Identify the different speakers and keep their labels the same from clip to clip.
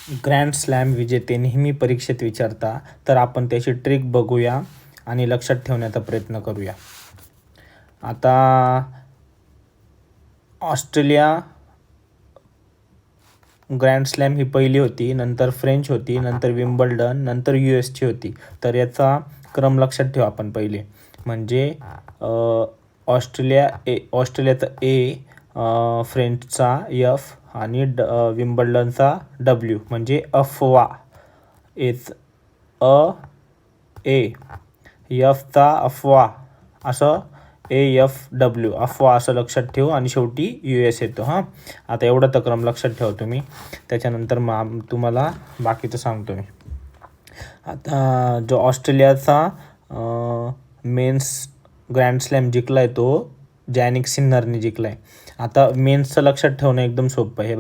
Speaker 1: Grand slam विजेते नेहमी परीक्षेत विचारता, तर आपण त्याची ट्रिक बघूया आणि लक्षात ठेवण्याचा प्रयत्न करूया. आता ऑस्ट्रेलिया ग्रँड स्लॅम ही पहिली होती, नंतर फ्रेंच होती, नंतर विम्बल्डन, नंतर US ची होती. तर याचा क्रम लक्षात ठेवा आपण पहिले. म्हणजे ऑस्ट्रेलियाचा A, फ्रेंचचा F आणि विम्बल्डनचा W म्हणजे अफवा. Fचा अफवा असं AFW अफवा असं लक्षात ठेवू आणि शेवटी US येतो. आता एवढं तर क्रम लक्षात ठेवा तुम्ही. त्याच्यानंतर मग तुम्हाला बाकीचं सांगतो मी. आता जो ऑस्ट्रेलियाचा मेन्स ग्रँड स्लॅम जिंकला आहे तो जॅनिक सिन्नरने जिंकला आहे. आता मेन्सचं लक्षात ठेवणं एकदम सोपं आहे.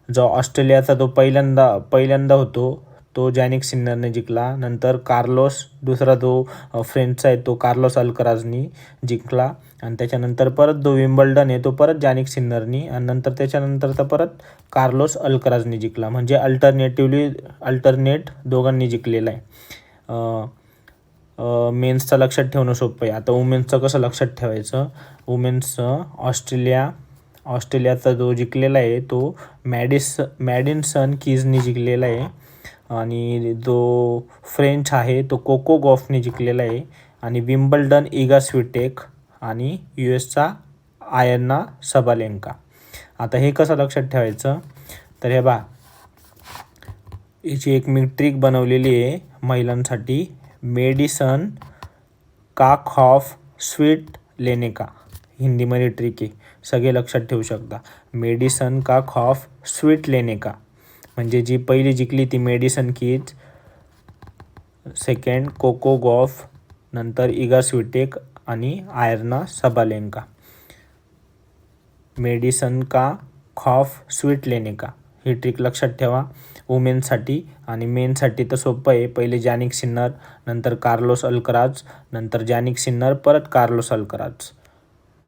Speaker 1: जो ऑस्ट्रेलियाचा तो पहिल्यांदा होतो तो जॅनिक सिन्नरने जिंकला. नंतर दुसरा जो फ्रेंचचा आहे तो कार्लोस अल्कराजनी जिंकला. आणि त्याच्यानंतर परत जो विम्बल्डन आहे तो परत जॅनिक सिन्नरनी आणि नंतर त्याच्यानंतरचा परत कार्लोस अल्कराजनी जिंकला. म्हणजे अल्टरनेट दोघांनी जिंकलेला आहे. मेन्सचं लक्षात ठेवणं सोपं आहे. आता वुमेन्सचं कसं लक्षात ठेवायचं. वुमेन्सचं ऑस्ट्रेलियाचा जो जिंकलेला आहे तो मॅडिसन कीजनी जिंकलेला आहे. आणि जो फ्रेंच आहे तो कोको गॉफने जिंकलेला आहे. आणि विम्बल्डन इगा स्विटेक आणि USचा आयन्ना सबालेंका. आता हे कसं लक्षात ठेवायचं. तर हे याची एक मी ट्रिक बनवलेली आहे महिलांसाठी. मेडिसन का खॉफ स्वीट लेने का, हिंदीमध्ये ट्रिक आहे, सगळे लक्षात ठेवू शकता. मेडिसन का खॉफ स्वीट लेने का म्हणजे जी पहिली जिंकली ती Madison Keys, second Coco Gauff, नंतर इगा स्विटेक आणि आयर्ना सबालेंका. मेडिसन का खॉफ स्वीट लेने का ही ट्रिक लक्षात ठेवा वुमेन्ससाठी. आणि मेनसाठी तर सोपं आहे. पहिले जॅनिक सिन्नर, नंतर कार्लोस अल्कराज, नंतर जॅनिक सिन्नर, परत कार्लोस अल्कराज.